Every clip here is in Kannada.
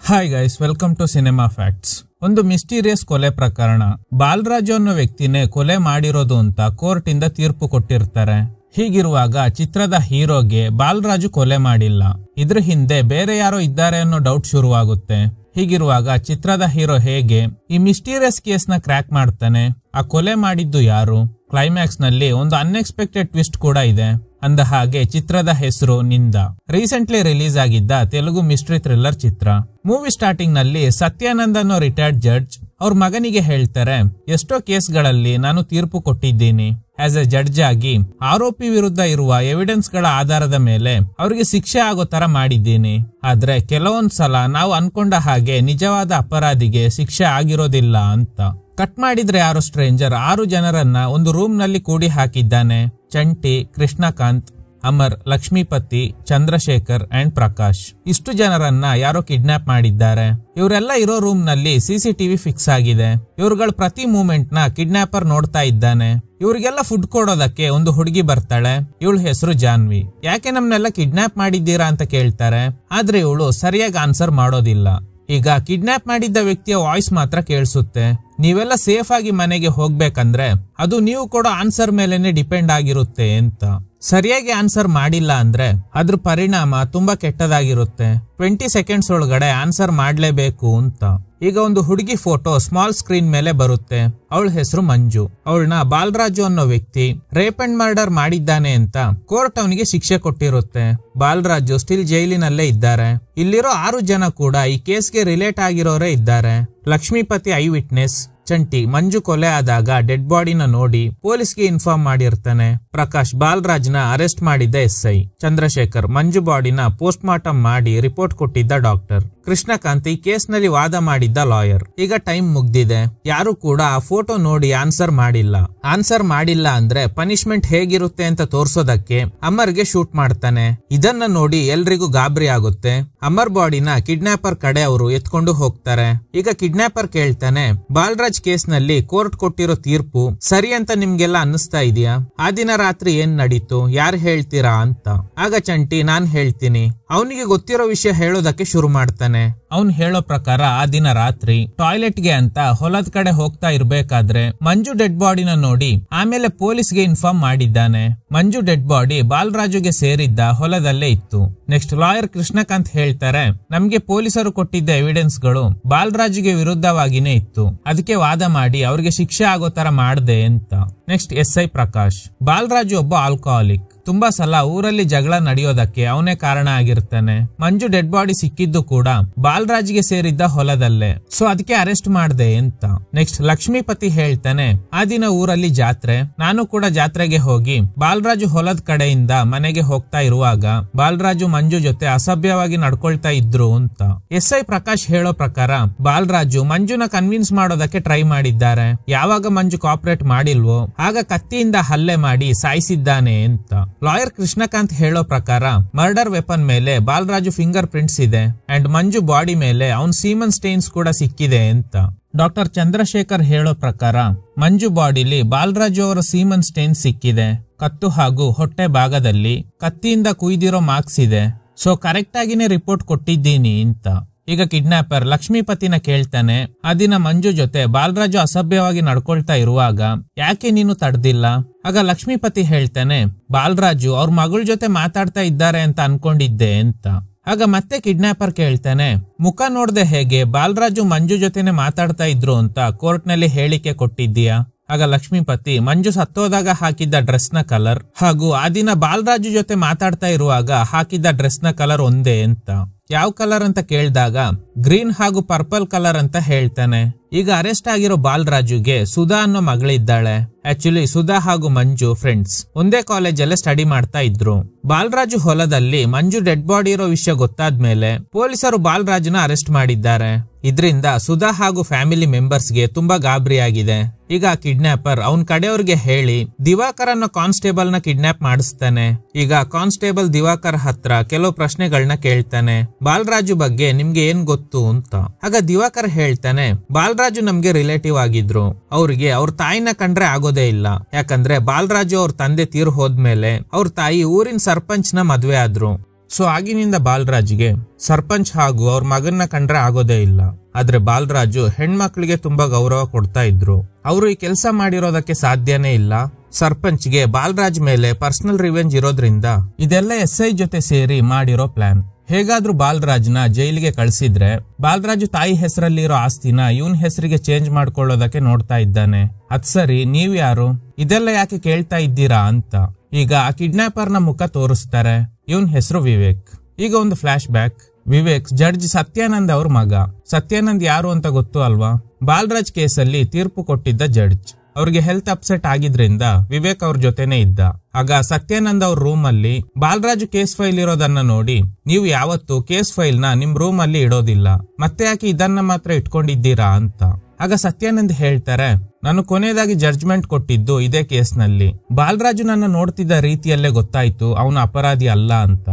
Hi guys, welcome to cinema facts. ಒಂದು ಮಿಸ್ಟೀರಿಯಸ್ ಕೊಲೆ ಪ್ರಕರಣ. ಬಾಲರಾಜು ಅನ್ನೋ ವ್ಯಕ್ತಿನೇ ಕೊಲೆ ಮಾಡಿರೋದು ಅಂತ ಕೋರ್ಟ್ ಇಂದ ತೀರ್ಪು ಕೊಟ್ಟಿರ್ತಾರೆ. ಹೀಗಿರುವಾಗ ಚಿತ್ರದ ಹೀರೋಗೆ ಬಾಲರಾಜು ಕೊಲೆ ಮಾಡಿಲ್ಲ, ಇದ್ರ ಹಿಂದೆ ಬೇರೆ ಯಾರೋ ಇದ್ದಾರೆ ಅನ್ನೋ ಡೌಟ್ ಶುರುವಾಗುತ್ತೆ. ಹೀಗಿರುವಾಗ ಚಿತ್ರದ ಹೀರೋ ಹೇಗೆ ಈ ಮಿಸ್ಟೀರಿಯಸ್ ಕೇಸ್ ನ ಕ್ರ್ಯಾಕ್ ಮಾಡ್ತಾನೆ? ಆ ಕೊಲೆ ಮಾಡಿದ್ದು ಯಾರು? ಕ್ಲೈಮ್ಯಾಕ್ಸ್ ನಲ್ಲಿ ಒಂದು ಅನ್ಎಕ್ಸ್ಪೆಕ್ಟೆಡ್ ಟ್ವಿಸ್ಟ್ ಕೂಡ ಇದೆ. ಅಂದ ಹಾಗೆ ಚಿತ್ರದ ಹೆಸರು ನಿಂದ. ರೀಸೆಂಟ್ಲಿ ರಿಲೀಸ್ ಆಗಿದ್ದ ತೆಲುಗು ಮಿಸ್ಟ್ರಿ ಥ್ರಿಲ್ಲರ್ ಚಿತ್ರ. ಮೂವಿ ಸ್ಟಾರ್ಟಿಂಗ್ ನಲ್ಲಿ ಸತ್ಯಾನಂದ್ ಅನ್ನೋ ರಿಟೈರ್ಡ್ ಜಡ್ಜ್ ಅವ್ರ ಮಗನಿಗೆ ಹೇಳ್ತಾರೆ, ಎಷ್ಟೋ ಕೇಸ್ಗಳಲ್ಲಿ ನಾನು ತೀರ್ಪು ಕೊಟ್ಟಿದ್ದೀನಿ. ಆಸ್ ಎ ಜಡ್ಜ್ ಆಗಿ ಆರೋಪಿ ವಿರುದ್ಧ ಇರುವ ಎವಿಡೆನ್ಸ್ ಗಳ ಆಧಾರದ ಮೇಲೆ ಅವ್ರಿಗೆ ಶಿಕ್ಷೆ ಆಗೋ ತರ ಮಾಡಿದ್ದೀನಿ. ಆದ್ರೆ ಕೆಲವೊಂದ್ಸಲ ನಾವು ಅನ್ಕೊಂಡ ಹಾಗೆ ನಿಜವಾದ ಅಪರಾಧಿಗೆ ಶಿಕ್ಷೆ ಆಗಿರೋದಿಲ್ಲ ಅಂತ. ಕಟ್ ಮಾಡಿದ್ರೆ ಯಾರೋ ಸ್ಟ್ರೇಂಜರ್ 6 ಜನರನ್ನ ಒಂದು ರೂಮ್ ನಲ್ಲಿ ಕೂಡಿ ಹಾಕಿದ್ದಾನೆ. ಚಂಟಿ, ಕೃಷ್ಣಕಾಂತ್, ಅಮರ್, ಲಕ್ಷ್ಮೀಪತಿ, ಚಂದ್ರಶೇಖರ್ ಅಂಡ್ ಪ್ರಕಾಶ್. ಇಷ್ಟು ಜನರನ್ನ ಯಾರೋ ಕಿಡ್ನಾಪ್ ಮಾಡಿದ್ದಾರೆ. ಇವರೆಲ್ಲ ಇರೋ ರೂಮ್ ನಲ್ಲಿ ಸಿಸಿಟಿವಿ ಫಿಕ್ಸ್ ಆಗಿದೆ. ಇವ್ರುಗಳ ಪ್ರತಿ ಮೂವ್ಮೆಂಟ್ ನ ಕಿಡ್ನಾಪರ್ ನೋಡ್ತಾ ಇದ್ದಾನೆ. ಇವ್ರಿಗೆಲ್ಲ ಫುಡ್ ಕೊಡೋದಕ್ಕೆ ಒಂದು ಹುಡುಗಿ ಬರ್ತಾಳೆ. ಇವಳ ಹೆಸರು ಜಾನ್ವಿ. ಯಾಕೆ ನಮ್ನೆಲ್ಲ ಕಿಡ್ನಾಪ್ ಮಾಡಿದ್ದೀರಾ ಅಂತ ಕೇಳ್ತಾರೆ. ಆದ್ರೆ ಇವಳು ಸರಿಯಾಗಿ ಆನ್ಸರ್ ಮಾಡೋದಿಲ್ಲ. ಈಗ ಕಿಡ್ನಾಪ್ ಮಾಡಿದ್ದ ವ್ಯಕ್ತಿಯ ವಾಯ್ಸ್ ಮಾತ್ರ ಕೇಳಿಸುತ್ತೆ. ನೀವೆಲ್ಲ ಸೇಫ್ ಆಗಿ ಮನೆಗೆ ಹೋಗ್ಬೇಕಂದ್ರೆ ಅದು ನೀವು ಕೊಡೋ ಆನ್ಸರ್ ಮೇಲೆನೆ ಡಿಪೆಂಡ್ ಆಗಿರುತ್ತೆ ಅಂತ. ಸರಿಯಾಗಿ ಆನ್ಸರ್ ಮಾಡಿಲ್ಲ ಅಂದ್ರೆ ಅದ್ರ ಪರಿಣಾಮ ತುಂಬಾ ಕೆಟ್ಟದಾಗಿರುತ್ತೆ. 20 ಸೆಕೆಂಡ್ಸ್ ಒಳಗಡೆ ಆನ್ಸರ್ ಮಾಡ್ಲೇಬೇಕು ಅಂತ. ಈಗ ಒಂದು ಹುಡುಗಿ ಫೋಟೋ ಸ್ಮಾಲ್ ಸ್ಕ್ರೀನ್ ಮೇಲೆ ಬರುತ್ತೆ. ಅವಳ ಹೆಸರು ಮಂಜು. ಅವಳನ್ನ ಬಾಲರಾಜು ಅನ್ನೋ ವ್ಯಕ್ತಿ ರೇಪ್ ಅಂಡ್ ಮರ್ಡರ್ ಮಾಡಿದ್ದಾನೆ ಅಂತ ಕೋರ್ಟ್ ಅವನಿಗೆ ಶಿಕ್ಷೆ ಕೊಟ್ಟಿರುತ್ತೆ. ಬಾಲರಾಜು ಸ್ಟಿಲ್ ಜೈಲಿನಲ್ಲೇ ಇದ್ದಾರೆ. ಇಲ್ಲಿರೋ 6 ಜನ ಕೂಡ ಈ ಕೇಸ್ಗೆ ರಿಲೇಟ್ ಆಗಿರೋರೇ ಇದ್ದಾರೆ. Lakshmipathi eye witness. ಚಂಟಿ ಮಂಜು ಕೊಲೆ ಆದಾಗ ಡೆಡ್ ಬಾಡಿನ ನೋಡಿ ಪೊಲೀಸ್ಗೆ ಇನ್ಫಾರ್ಮ್ ಮಾಡಿರ್ತಾನೆ. ಪ್ರಕಾಶ್ ಬಾಲರಾಜ್ನ ಅರೆಸ್ಟ್ ಮಾಡಿದ್ದ SI. ಚಂದ್ರಶೇಖರ್ ಮಂಜು ಬಾಡಿನ ಪೋಸ್ಟ್ ಮಾರ್ಟಮ್ ಮಾಡಿ ರಿಪೋರ್ಟ್ ಕೊಟ್ಟಿದ್ದ ಡಾಕ್ಟರ್. ಕೃಷ್ಣಕಾಂತ್ ಈ ಕೇಸ್ ನಲ್ಲಿ ವಾದ ಮಾಡಿದ್ದ ಲಾಯರ್. ಈಗ ಟೈಮ್ ಮುಗ್ದಿದೆ. ಯಾರು ಕೂಡ ಆ ಫೋಟೋ ನೋಡಿ ಆನ್ಸರ್ ಮಾಡಿಲ್ಲ. ಆನ್ಸರ್ ಮಾಡಿಲ್ಲ ಅಂದ್ರೆ ಪನಿಷ್ಮೆಂಟ್ ಹೇಗಿರುತ್ತೆ ಅಂತ ತೋರ್ಸೋದಕ್ಕೆ ಅಮರ್ಗೆ ಶೂಟ್ ಮಾಡ್ತಾನೆ. ಇದನ್ನ ನೋಡಿ ಎಲ್ರಿಗೂ ಗಾಬರಿ ಆಗುತ್ತೆ. ಅಮರ್ ಬಾಡಿನ ಕಿಡ್ನಾಪರ್ ಕಡೆ ಅವರು ಎತ್ಕೊಂಡು ಹೋಗ್ತಾರೆ. ಈಗ ಕಿಡ್ನಾಪರ್ ಕೇಳ್ತಾನೆ, ಬಾಲರಾಜ್ ಕೇಸ್ ನಲ್ಲಿ ಕೋರ್ಟ್ ಕೊಟ್ಟಿರೋ ತೀರ್ಪು ಸರಿ ಅಂತ ನಿಮ್ಗೆಲ್ಲ ಅನ್ನಿಸ್ತಾ ಇದೆಯಾ? ಆ ದಿನ ರಾತ್ರಿ ಏನ್ ನಡೀತು, ಯಾರು ಹೇಳ್ತೀರಾ ಅಂತ. ಆಗ ಚಂಟಿ ನಾನ್ ಹೇಳ್ತೀನಿ. ಅವನಿಗೆ ಗೊತ್ತಿರೋ ವಿಷಯ ಹೇಳೋದಕ್ಕೆ ಶುರು ಮಾಡ್ತಾನೆ. ಅವನ್ ಹೇಳೋ ಪ್ರಕಾರ ಆ ದಿನ ರಾತ್ರಿ ಟಾಯ್ಲೆಟ್ಗೆ ಅಂತ ಹೊಲದ ಕಡೆ ಹೋಗ್ತಾ ಇರ್ಬೇಕಾದ್ರೆ ಮಂಜು ಡೆಡ್ ಬಾಡಿನ ನೋಡಿ ಆಮೇಲೆ ಪೊಲೀಸ್ಗೆ ಇನ್ಫಾರ್ಮ್ ಮಾಡಿದ್ದಾನೆ. ಮಂಜು ಡೆಡ್ ಬಾಡಿ ಬಾಲರಾಜುಗೆ ಸೇರಿದ್ದ ಹೊಲದಲ್ಲೇ ಇತ್ತು. ನೆಕ್ಸ್ಟ್ ಲಾಯರ್ ಕೃಷ್ಣಕಾಂತ್ ಹೇಳ್ತಾರೆ, ನಮ್ಗೆ ಪೊಲೀಸರು ಕೊಟ್ಟಿದ್ದ ಎವಿಡೆನ್ಸ್ ಗಳು ಬಾಲರಾಜುಗೆ ವಿರುದ್ಧವಾಗಿನೇ ಇತ್ತು. ಅದಕ್ಕೆ ವಾದ ಮಾಡಿ ಅವ್ರಿಗೆ ಶಿಕ್ಷೆ ಆಗೋ ತರ ಮಾಡ್ದೆ ಅಂತ. Next SI Prakash. ಬಾಲರಾಜು ಒಬ್ಬ ಆಲ್ಕೋಹಾಲಿಕ್. ತುಂಬಾ ಸಲ ಊರಲ್ಲಿ ಜಗಳ ನಡೆಯೋದಕ್ಕೆ ಅವನೇ ಕಾರಣ ಆಗಿರ್ತಾನೆ. ಮಂಜು ಡೆಡ್ ಬಾಡಿ ಸಿಕ್ಕಿದ್ದು ಕೂಡ ಬಾಲರಾಜ್ಗೆ ಸೇರಿದ್ದ ಹೊಲದಲ್ಲೇ. ಸೊ ಅದಕ್ಕೆ ಅರೆಸ್ಟ್ ಮಾಡ್ದೆ ಅಂತ. ನೆಕ್ಸ್ಟ್ ಲಕ್ಷ್ಮೀಪತಿ ಹೇಳ್ತಾನೆ, ಆ ದಿನ ಊರಲ್ಲಿ ಜಾತ್ರೆ. ನಾನು ಕೂಡ ಜಾತ್ರೆಗೆ ಹೋಗಿ ಬಾಲರಾಜು ಹೊಲದ ಕಡೆಯಿಂದ ಮನೆಗೆ ಹೋಗ್ತಾ ಇರುವಾಗ ಬಾಲರಾಜು ಮಂಜು ಜೊತೆ ಅಸಭ್ಯವಾಗಿ ನಡ್ಕೊಳ್ತಾ ಇದ್ರು ಅಂತ. SI ಪ್ರಕಾಶ್ ಹೇಳೋ ಪ್ರಕಾರ ಬಾಲರಾಜು ಮಂಜುನ ಕನ್ವಿನ್ಸ್ ಮಾಡೋದಕ್ಕೆ ಟ್ರೈ ಮಾಡಿದ್ದಾರೆ. ಯಾವಾಗ ಮಂಜು ಕೋಆಪರೇಟ್ ಮಾಡಿಲ್ವೋ ಆಗ ಕತ್ತಿಯಿಂದ ಹಲ್ಲೆ ಮಾಡಿ ಸಾಯಿಸಿದ್ದಾನೆ ಅಂತ. ಲಾಯರ್ ಕೃಷ್ಣಕಾಂತ್ ಹೇಳೋ ಪ್ರಕಾರ ಮರ್ಡರ್ ವೆಪನ್ ಮೇಲೆ ಬಾಲರಾಜು ಫಿಂಗರ್ ಪ್ರಿಂಟ್ಸ್ ಇದೆ ಅಂಡ್ ಮಂಜು ಬಾಡಿ ಮೇಲೆ ಅವನ್ ಸೀಮನ್ ಸ್ಟೇನ್ಸ್ ಕೂಡ ಸಿಕ್ಕಿದೆ ಅಂತ. ಡಾಕ್ಟರ್ ಚಂದ್ರಶೇಖರ್ ಹೇಳೋ ಪ್ರಕಾರ ಮಂಜು ಬಾಡಿಲಿ ಬಾಲರಾಜು ಅವರ ಸೀಮನ್ ಸ್ಟೇನ್ಸ್ ಸಿಕ್ಕಿದೆ. ಕತ್ತು ಹಾಗೂ ಹೊಟ್ಟೆ ಭಾಗದಲ್ಲಿ ಕತ್ತಿಯಿಂದ ಕುಯ್ದಿರೋ ಮಾರ್ಕ್ಸ್ ಇದೆ. ಸೊ ಕರೆಕ್ಟ್ ಆಗಿನೇ ರಿಪೋರ್ಟ್ ಕೊಟ್ಟಿದ್ದೀನಿ ಅಂತ. ಈಗ ಕಿಡ್ನಾಪರ್ ಲಕ್ಷ್ಮೀಪತಿನ ಕೇಳ್ತಾನೆ, ಆ ದಿನ ಮಂಜು ಜೊತೆ ಬಾಲರಾಜು ಅಸಭ್ಯವಾಗಿ ನಡ್ಕೊಳ್ತಾ ಇರುವಾಗ ಯಾಕೆ ನೀನು ತಡೆದಿಲ್ಲ? ಆಗ ಲಕ್ಷ್ಮೀಪತಿ ಹೇಳ್ತಾನೆ, ಬಾಲರಾಜು ಅವ್ರ ಮಗಳ ಜೊತೆ ಮಾತಾಡ್ತಾ ಇದ್ದಾರೆ ಅಂತ ಅನ್ಕೊಂಡಿದ್ದೆ ಅಂತ. ಆಗ ಮತ್ತೆ ಕಿಡ್ನಾಪರ್ ಕೇಳ್ತಾನೆ, ಮುಖ ನೋಡ್ದೆ ಹೇಗೆ ಬಾಲರಾಜು ಮಂಜು ಜೊತೆನೆ ಮಾತಾಡ್ತಾ ಇದ್ರು ಅಂತ ಕೋರ್ಟ್ ನಲ್ಲಿ ಹೇಳಿಕೆ ಕೊಟ್ಟಿದ್ದೀಯಾ? ಆಗ ಲಕ್ಷ್ಮೀಪತಿ ಮಂಜು ಸತ್ತೋದಾಗ ಹಾಕಿದ್ದ ಡ್ರೆಸ್ ನ ಕಲರ್ ಹಾಗೂ ಆ ದಿನ ಬಾಲರಾಜು ಜೊತೆ ಮಾತಾಡ್ತಾ ಇರುವಾಗ ಹಾಕಿದ್ದ ಡ್ರೆಸ್ ನ ಕಲರ್ ಒಂದೇ ಅಂತ. ಯಾವ ಕಲರ್ ಅಂತ ಕೇಳಿದಾಗ ಗ್ರೀನ್ ಹಾಗೂ ಪರ್ಪಲ್ ಕಲರ್ ಅಂತ ಹೇಳ್ತಾನೆ. ಈಗ ಅರೆಸ್ಟ್ ಆಗಿರೋ ಬಾಲರಾಜುಗೆ ಸುಧಾ ಅನ್ನೋ ಮಗಳಿದ್ದಾಳೆ. ಆಕ್ಚುಲಿ ಸುಧಾ ಹಾಗೂ ಮಂಜು ಫ್ರೆಂಡ್ಸ್. ಒಂದೇ ಕಾಲೇಜಲ್ಲೇ ಸ್ಟಡಿ ಮಾಡ್ತಾ ಇದ್ರು. ಬಾಲರಾಜು ಹೊಲದಲ್ಲಿ ಮಂಜು ಡೆಡ್ ಬಾಡಿ ಇರೋ ವಿಷಯ ಗೊತ್ತಾದ್ಮೇಲೆ ಪೊಲೀಸರು ಬಾಲರಾಜುನ ಅರೆಸ್ಟ್ ಮಾಡಿದ್ದಾರೆ. ಇದರಿಂದ ಸುಧಾ ಹಾಗೂ ಫ್ಯಾಮಿಲಿ ಮೆಂಬರ್ಸ್ಗೆ ತುಂಬಾ ಗಾಬರಿ ಆಗಿದೆ. ಈಗ ಕಿಡ್ನಾಪರ್ ಅವನ್ ಕಡೆಯವ್ರಿಗೆ ಹೇಳಿ ದಿವಾಕರ್ ಅನ್ನೋ ಕಾನ್ಸ್ಟೇಬಲ್ ನ ಕಿಡ್ನಾಪ್ ಮಾಡಿಸ್ತಾನೆ. ಈಗ ಕಾನ್ಸ್ಟೇಬಲ್ ದಿವಾಕರ್ ಹತ್ರ ಕೆಲವು ಪ್ರಶ್ನೆಗಳನ್ನ ಕೇಳ್ತಾನೆ. ಬಾಲರಾಜು ಬಗ್ಗೆ ನಿಮ್ಗೆ ಏನ್ ಗೊತ್ತು ಅಂತ. ಆಗ ದಿವಾಕರ್ ಹೇಳ್ತಾನೆ, ಬಾಲರಾಜು ನಮ್ಗೆ ರಿಲೇಟಿವ್ ಆಗಿದ್ರು. ಅವ್ರಿಗೆ ಅವ್ರ ತಾಯಿನ ಕಂಡ್ರೆ ಆಗೋದೇ ಇಲ್ಲ. ಯಾಕಂದ್ರೆ ಬಾಲರಾಜು ಅವ್ರ ತಂದೆ ತೀರ್ ಹೋದ್ಮೇಲೆ ಅವ್ರ ತಾಯಿ ಊರಿನ ಸರ್ಪಂಚ್ ನ ಮದ್ವೆ ಆದ್ರು. ಸೊ ಆಗಿನಿಂದ ಬಾಲರಾಜ್ಗೆ ಸರ್ಪಂಚ್ ಹಾಗೂ ಅವ್ರ ಮಗನ್ನ ಕಂಡ್ರೆ ಆಗೋದೇ ಇಲ್ಲ. ಆದ್ರೆ ಬಾಲರಾಜು ಹೆಣ್ಮಕ್ಳಿಗೆ ತುಂಬಾ ಗೌರವ ಕೊಡ್ತಾ ಇದ್ರು. ಅವರು ಈ ಕೆಲಸ ಮಾಡಿರೋದಕ್ಕೆ ಸಾಧ್ಯನೇ ಇಲ್ಲ. ಸರ್ಪಂಚ್ಗೆ ಬಾಲರಾಜ್ ಮೇಲೆ ಪರ್ಸನಲ್ ರಿವೆಂಜ್ ಇರೋದ್ರಿಂದ ಇದೆಲ್ಲ SI ಜೊತೆ ಸೇರಿ ಮಾಡಿರೋ ಪ್ಲಾನ್. ಹೇಗಾದ್ರೂ ಬಾಲರಾಜ್ನ ಜೈಲಿಗೆ ಕಳ್ಸಿದ್ರೆ ಬಾಲರಾಜು ತಾಯಿ ಹೆಸರಲ್ಲಿರೋ ಆಸ್ತಿನ ಇವನ್ ಹೆಸರಿಗೆ ಚೇಂಜ್ ಮಾಡ್ಕೊಳ್ಳೋದಕ್ಕೆ ನೋಡ್ತಾ ಇದ್ದಾನೆ. ಅದ್ ಸರಿ, ನೀವ್ ಯಾರು, ಇದೆಲ್ಲ ಯಾಕೆ ಕೇಳ್ತಾ ಇದ್ದೀರಾ ಅಂತ ಈಗ ಆ ಕಿಡ್ನಾಪರ್ನ ಮುಖ ತೋರಿಸ್ತಾರೆ. ಇವನ್ ಹೆಸರು ವಿವೇಕ್. ಈಗ ಒಂದು flash back. Vivek judge Satyanand ಅವ್ರ ಮಗ. ಸತ್ಯಾನಂದ್ ಯಾರು ಅಂತ ಗೊತ್ತು ಅಲ್ವಾ? ಬಾಲರಾಜ್ ಕೇಸಲ್ಲಿ ತೀರ್ಪು ಕೊಟ್ಟಿದ್ದ ಜಡ್ಜ್. ಅವ್ರಿಗೆ ಹೆಲ್ತ್ ಅಪ್ಸೆಟ್ ಆಗಿದ್ರಿಂದ ವಿವೇಕ್ ಅವ್ರ ಜೊತೆನೆ ಇದ್ದ. ಆಗ ಸತ್ಯಾನಂದ್ ಅವ್ರ ರೂಮ್ ಅಲ್ಲಿ ಬಾಲರಾಜು ಕೇಸ್ ಫೈಲ್ ಇರೋದನ್ನ ನೋಡಿ, ನೀವು ಯಾವತ್ತು ಕೇಸ್ ಫೈಲ್ ನ ನಿಮ್ ರೂಮ್ ಅಲ್ಲಿ ಇಡೋದಿಲ್ಲ, ಮತ್ತೆ ಯಾಕೆ ಇದನ್ನ ಮಾತ್ರ ಇಟ್ಕೊಂಡಿದ್ದೀರಾ ಅಂತ. ಆಗ ಸತ್ಯಾನಂದ್ ಹೇಳ್ತಾರೆ, ನಾನು ಕೊನೆಯದಾಗಿ ಜಡ್ಜ್ಮೆಂಟ್ ಕೊಟ್ಟಿದ್ದು ಇದೇ ಕೇಸ್ನಲ್ಲಿ. ಬಾಲರಾಜು ನನ್ನ ನೋಡ್ತಿದ್ದ ರೀತಿಯಲ್ಲೇ ಗೊತ್ತಾಯ್ತು ಅವನು ಅಪರಾಧಿ ಅಲ್ಲ ಅಂತ.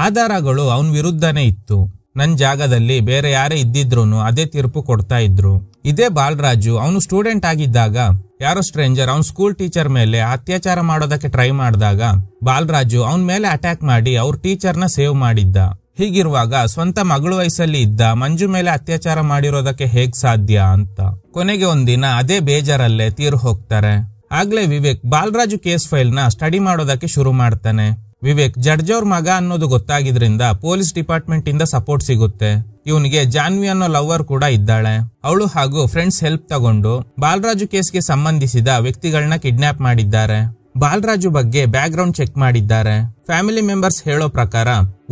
ಆಧಾರಗಳು ಅವನ ವಿರುದ್ಧನೇ ಇತ್ತು. ನನ್ ಜಾಗದಲ್ಲಿ ಬೇರೆ ಯಾರೇ ಇದ್ದಿದ್ರೂನು ಅದೇ ತೀರ್ಪು ಕೊಡ್ತಾ ಇದ್ರು. ಇದೇ ಬಾಲರಾಜು ಅವನು ಸ್ಟೂಡೆಂಟ್ ಆಗಿದ್ದಾಗ ಯಾರೋ ಸ್ಟ್ರೇಂಜರ್ ಅವನ್ ಸ್ಕೂಲ್ ಟೀಚರ್ ಮೇಲೆ ಅತ್ಯಾಚಾರ ಮಾಡೋದಕ್ಕೆ ಟ್ರೈ ಮಾಡಿದಾಗ ಬಾಲರಾಜು ಅವನ್ ಮೇಲೆ ಅಟ್ಯಾಕ್ ಮಾಡಿ ಅವ್ರ ಟೀಚರ್ನ ಸೇವ್ ಮಾಡಿದ್ದ. ಹೀಗಿರುವಾಗ ಸ್ವಂತ ಮಗಳು ವಯಸ್ಸಲ್ಲಿ ಇದ್ದ ಮಂಜು ಮೇಲೆ ಅತ್ಯಾಚಾರ ಮಾಡಿರೋದಕ್ಕೆ ಹೇಗ್ ಸಾಧ್ಯ ಅಂತ ಕೊನೆಗೆ ಒಂದಿನ ಅದೇ ಬೇಜಾರಲ್ಲೇ ತೀರು ಹೋಗ್ತಾರೆ. ಆಗ್ಲೇ ವಿವೇಕ್ ಬಾಲರಾಜು ಕೇಸ್ ಫೈಲ್ ನ ಸ್ಟಡಿ ಮಾಡೋದಕ್ಕೆ ಶುರು ಮಾಡ್ತಾನೆ. ವಿವೇಕ್ ಜಡ್ಜ್ ಅವ್ರ ಮಗ ಅನ್ನೋದು ಗೊತ್ತಾಗಿದ್ರಿಂದ ಪೊಲೀಸ್ ಡಿಪಾರ್ಟ್ಮೆಂಟ್ ಇಂದ ಸಪೋರ್ಟ್ ಸಿಗುತ್ತೆ. ಇವನಿಗೆ ಜಾನ್ವಿ ಅನ್ನೋ ಲವರ್ ಕೂಡ ಇದ್ದಾಳೆ. ಅವಳು ಹಾಗೂ ಫ್ರೆಂಡ್ಸ್ ಹೆಲ್ಪ್ ತಗೊಂಡು ಬಾಲರಾಜು ಕೇಸ್ಗೆ ಸಂಬಂಧಿಸಿದ ವ್ಯಕ್ತಿಗಳನ್ನ ಕಿಡ್ನಾಪ್ ಮಾಡಿದ್ದಾರೆ. ಬಾಲರಾಜು ಬಗ್ಗೆ ಬ್ಯಾಕ್ ಗ್ರೌಂಡ್ ಚೆಕ್ ಮಾಡಿದ್ದಾರೆ. ಫ್ಯಾಮಿಲಿ ಮೆಂಬರ್ಸ್ ಹೇಳೋ ಪ್ರಕಾರ